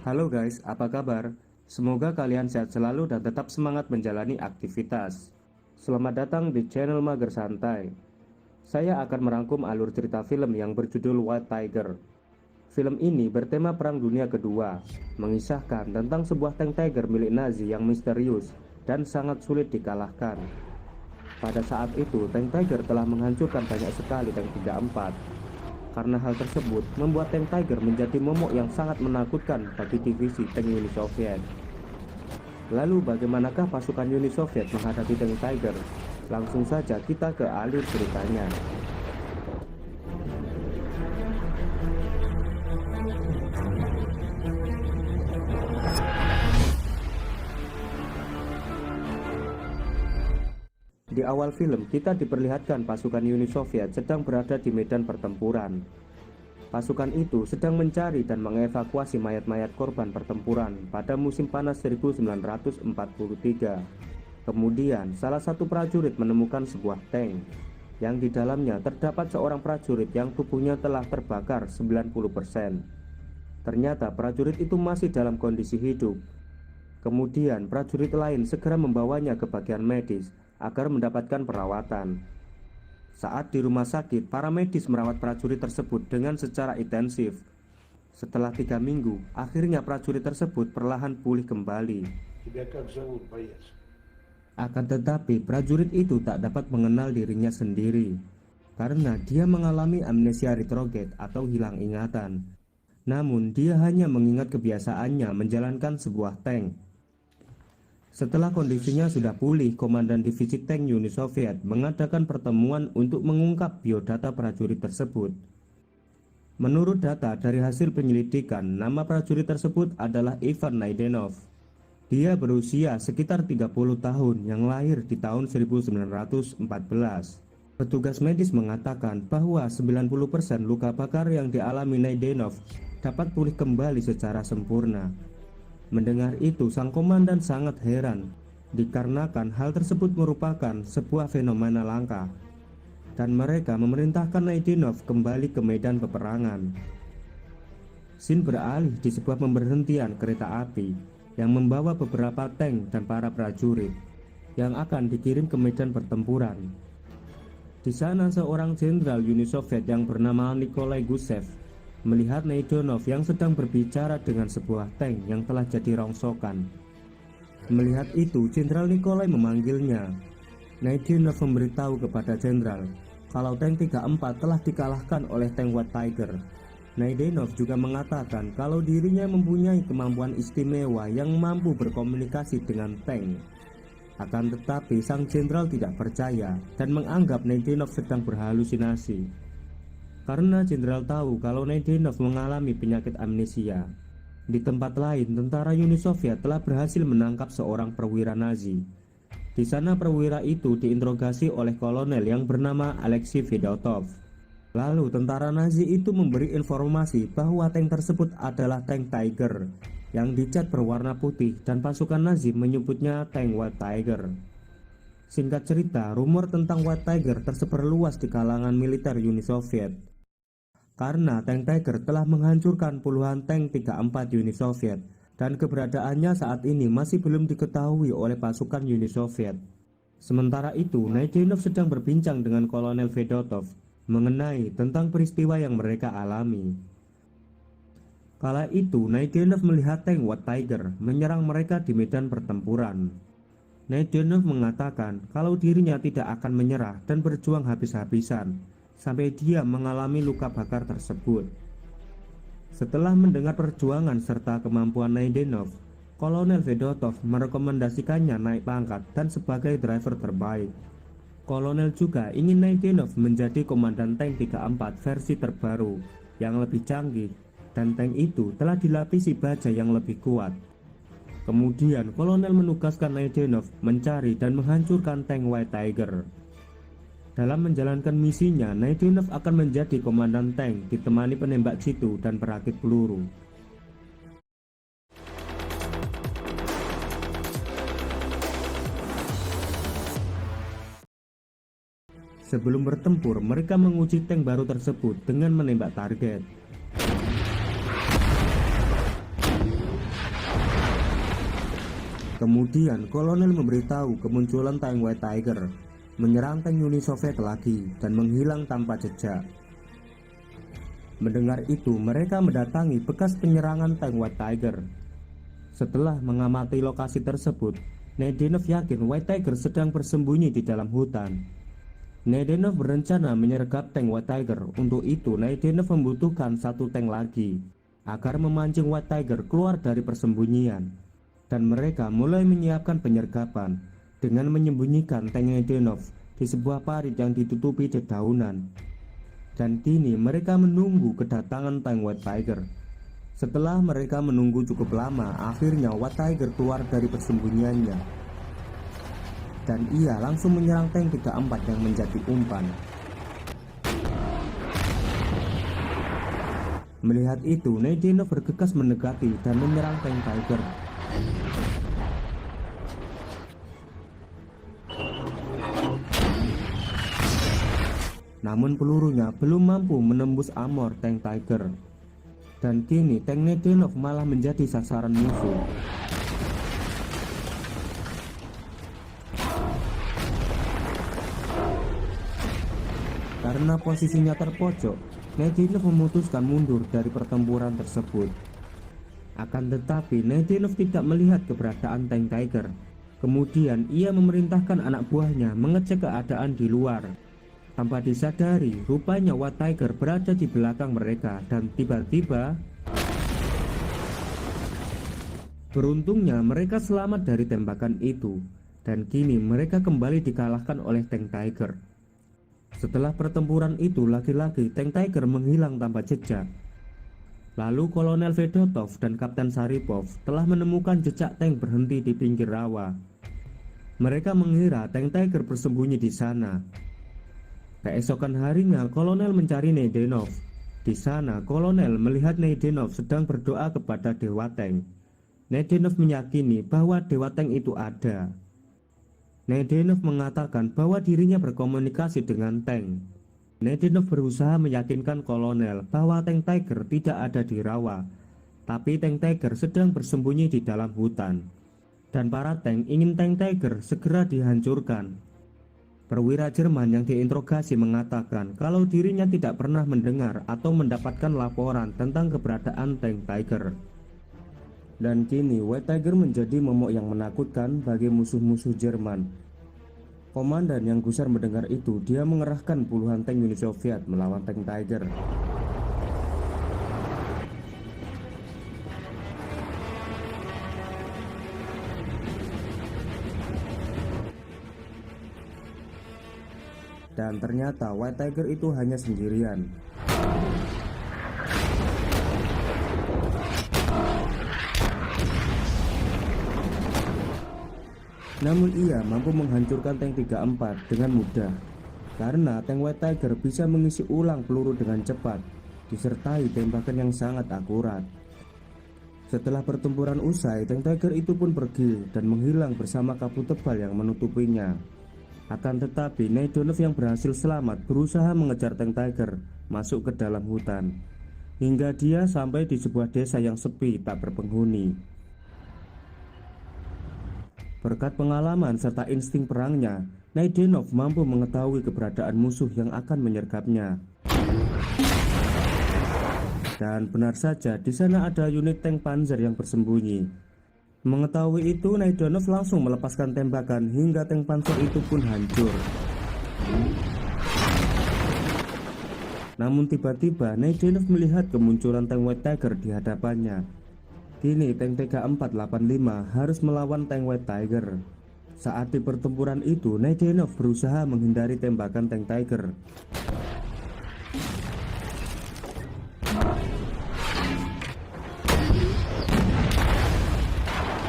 Halo guys, apa kabar? Semoga kalian sehat selalu dan tetap semangat menjalani aktivitas. Selamat datang di channel Mager Santai. Saya akan merangkum alur cerita film yang berjudul White Tiger. Film ini bertema Perang Dunia Kedua, mengisahkan tentang sebuah tank Tiger milik Nazi yang misterius dan sangat sulit dikalahkan. Pada saat itu, tank Tiger telah menghancurkan banyak sekali tank 34. Karena hal tersebut membuat tank Tiger menjadi momok yang sangat menakutkan bagi divisi tank Uni Soviet. Lalu bagaimanakah pasukan Uni Soviet menghadapi tank Tiger? Langsung saja kita ke alur ceritanya. Di awal film, kita diperlihatkan pasukan Uni Soviet sedang berada di medan pertempuran. Pasukan itu sedang mencari dan mengevakuasi mayat-mayat korban pertempuran pada musim panas 1943. Kemudian, salah satu prajurit menemukan sebuah tank yang di dalamnya terdapat seorang prajurit yang tubuhnya telah terbakar 90%. Ternyata prajurit itu masih dalam kondisi hidup. Kemudian, prajurit lain segera membawanya ke bagian medis agar mendapatkan perawatan. Saat di rumah sakit, para medis merawat prajurit tersebut dengan secara intensif. Setelah 3 minggu, akhirnya prajurit tersebut perlahan pulih kembali. Akan tetapi, prajurit itu tak dapat mengenal dirinya sendiri karena dia mengalami amnesia retrograde atau hilang ingatan. Namun, dia hanya mengingat kebiasaannya menjalankan sebuah tank. Setelah kondisinya sudah pulih, Komandan Divisi Tank Uni Soviet mengadakan pertemuan untuk mengungkap biodata prajurit tersebut. Menurut data dari hasil penyelidikan, nama prajurit tersebut adalah Ivan Naidenov. Dia berusia sekitar 30 tahun yang lahir di tahun 1914. Petugas medis mengatakan bahwa 90% luka bakar yang dialami Naidenov dapat pulih kembali secara sempurna. Mendengar itu, sang komandan sangat heran, dikarenakan hal tersebut merupakan sebuah fenomena langka, dan mereka memerintahkan Naidenov kembali ke medan peperangan. Scene beralih di sebuah pemberhentian kereta api yang membawa beberapa tank dan para prajurit yang akan dikirim ke medan pertempuran. Di sana seorang jenderal Uni Soviet yang bernama Nikolai Gusev melihat Naidenov yang sedang berbicara dengan sebuah tank yang telah jadi rongsokan. Melihat itu, Jenderal Nikolai memanggilnya. Naidenov memberitahu kepada jenderal kalau tank 34 telah dikalahkan oleh tank White Tiger. Naidenov juga mengatakan kalau dirinya mempunyai kemampuan istimewa yang mampu berkomunikasi dengan tank. Akan tetapi sang jenderal tidak percaya dan menganggap Naidenov sedang berhalusinasi. Karena jenderal tahu kalau Naidenov mengalami penyakit amnesia. Di tempat lain, tentara Uni Soviet telah berhasil menangkap seorang perwira Nazi. Di sana perwira itu diinterogasi oleh kolonel yang bernama Alexei Fedotov. Lalu tentara Nazi itu memberi informasi bahwa tank tersebut adalah tank Tiger yang dicat berwarna putih dan pasukan Nazi menyebutnya tank White Tiger. Singkat cerita, rumor tentang White Tiger tersebar luas di kalangan militer Uni Soviet. Karena tank Tiger telah menghancurkan puluhan tank 34 Uni Soviet dan keberadaannya saat ini masih belum diketahui oleh pasukan Uni Soviet. Sementara itu, Naidenov sedang berbincang dengan Kolonel Fedotov mengenai tentang peristiwa yang mereka alami. Kala itu, Naidenov melihat tank White Tiger menyerang mereka di medan pertempuran. Naidenov mengatakan kalau dirinya tidak akan menyerah dan berjuang habis-habisan sampai dia mengalami luka bakar tersebut. Setelah mendengar perjuangan serta kemampuan Naidenov, Kolonel Fedotov merekomendasikannya naik pangkat dan sebagai driver terbaik. Kolonel juga ingin Naidenov menjadi komandan tank 34 versi terbaru yang lebih canggih, dan tank itu telah dilapisi baja yang lebih kuat. Kemudian kolonel menugaskan Naidenov mencari dan menghancurkan tank White Tiger. Dalam menjalankan misinya, Naidenov akan menjadi komandan tank ditemani penembak jitu dan perakit peluru. Sebelum bertempur, mereka menguji tank baru tersebut dengan menembak target. Kemudian kolonel memberitahu kemunculan tank White Tiger menyerang tank Uni Soviet lagi dan menghilang tanpa jejak. Mendengar itu, mereka mendatangi bekas penyerangan tank White Tiger. Setelah mengamati lokasi tersebut, Nedenov yakin White Tiger sedang bersembunyi di dalam hutan. Nedenov berencana menyergap tank White Tiger. Untuk itu, Nedenov membutuhkan satu tank lagi agar memancing White Tiger keluar dari persembunyian. Dan mereka mulai menyiapkan penyergapan dengan menyembunyikan tank Nedenov di sebuah parit yang ditutupi dedaunan. Dan kini mereka menunggu kedatangan tank White Tiger. Setelah mereka menunggu cukup lama, akhirnya White Tiger keluar dari persembunyiannya. Dan ia langsung menyerang tank 34 yang menjadi umpan. Melihat itu, Nedenov bergegas mendekati dan menyerang tank Tiger. Namun pelurunya belum mampu menembus armor tank Tiger. Dan kini tank Nedenov malah menjadi sasaran musuh. Karena posisinya terpojok, Nedenov memutuskan mundur dari pertempuran tersebut. Akan tetapi Nedenov tidak melihat keberadaan tank Tiger. Kemudian ia memerintahkan anak buahnya mengecek keadaan di luar. Tanpa disadari, rupanya White Tiger berada di belakang mereka. Dan tiba-tiba, beruntungnya mereka selamat dari tembakan itu. Dan kini mereka kembali dikalahkan oleh tank Tiger. Setelah pertempuran itu, lagi-lagi tank Tiger menghilang tanpa jejak. Lalu Kolonel Fedotov dan Kapten Sharipov telah menemukan jejak tank berhenti di pinggir rawa. Mereka mengira tank Tiger bersembunyi di sana. Keesokan harinya, Kolonel mencari Nedenov. Di sana, Kolonel melihat Nedenov sedang berdoa kepada Dewa Tank. Nedenov meyakini bahwa Dewa Tank itu ada. Nedenov mengatakan bahwa dirinya berkomunikasi dengan tank. Nedenov berusaha meyakinkan kolonel bahwa tank Tiger tidak ada di rawa, tapi tank Tiger sedang bersembunyi di dalam hutan. Dan para tank ingin tank Tiger segera dihancurkan. Perwira Jerman yang diinterogasi mengatakan kalau dirinya tidak pernah mendengar atau mendapatkan laporan tentang keberadaan tank Tiger. Dan kini White Tiger menjadi momok yang menakutkan bagi musuh-musuh Jerman. Komandan yang gusar mendengar itu, dia mengerahkan puluhan tank Uni Soviet melawan tank Tiger. Dan ternyata White Tiger itu hanya sendirian. Namun ia mampu menghancurkan tank 34 dengan mudah. Karena tank White Tiger bisa mengisi ulang peluru dengan cepat, disertai tembakan yang sangat akurat. Setelah pertempuran usai, tank Tiger itu pun pergi dan menghilang bersama kabut tebal yang menutupinya. Akan tetapi Nedenov yang berhasil selamat berusaha mengejar tank Tiger masuk ke dalam hutan, hingga dia sampai di sebuah desa yang sepi tak berpenghuni. Berkat pengalaman serta insting perangnya, Nedenov mampu mengetahui keberadaan musuh yang akan menyergapnya. Dan benar saja, di sana ada unit tank Panzer yang bersembunyi. Mengetahui itu, Nedenov langsung melepaskan tembakan hingga tank Panzer itu pun hancur. Namun tiba-tiba Nedenov melihat kemunculan tank White Tiger di hadapannya. Kini tank TK-485 harus melawan tank White Tiger. Saat di pertempuran itu, Nedenov berusaha menghindari tembakan tank Tiger.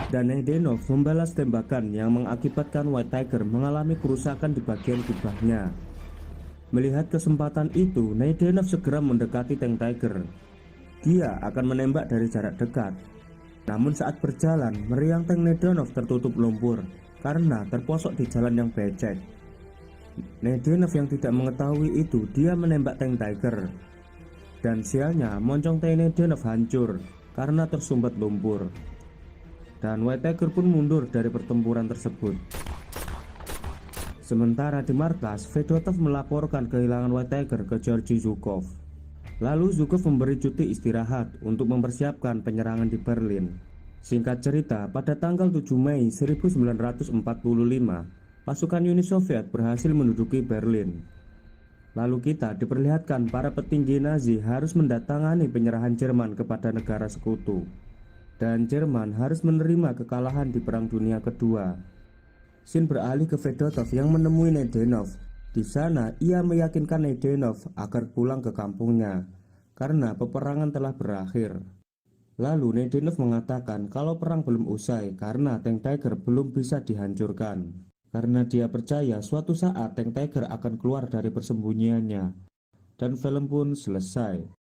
Dan Nedenov membalas tembakan yang mengakibatkan White Tiger mengalami kerusakan di bagian kubahnya. Melihat kesempatan itu, Nedenov segera mendekati tank Tiger. Dia akan menembak dari jarak dekat. Namun saat berjalan, meriam tank Nedenov tertutup lumpur karena terposok di jalan yang becek. Nedenov yang tidak mengetahui itu, dia menembak tank Tiger. Dan sialnya, moncong tank Nedenov hancur karena tersumbat lumpur. dan White Tiger pun mundur dari pertempuran tersebut. Sementara di markas, Fedotov melaporkan kehilangan White Tiger ke Georgy Zhukov. Lalu Zhukov memberi cuti istirahat untuk mempersiapkan penyerangan di Berlin. Singkat cerita, pada tanggal 7 Mei 1945, pasukan Uni Soviet berhasil menduduki Berlin. Lalu kita diperlihatkan para petinggi Nazi harus mendatangani penyerahan Jerman kepada negara sekutu. Dan Jerman harus menerima kekalahan di Perang Dunia Kedua. Scene beralih ke Fedotov yang menemui Nedenov. Di sana ia meyakinkan Nedenov agar pulang ke kampungnya karena peperangan telah berakhir. Lalu Nedenov mengatakan kalau perang belum usai karena Tank Tiger belum bisa dihancurkan. Karena dia percaya suatu saat Tank Tiger akan keluar dari persembunyiannya. Dan film pun selesai.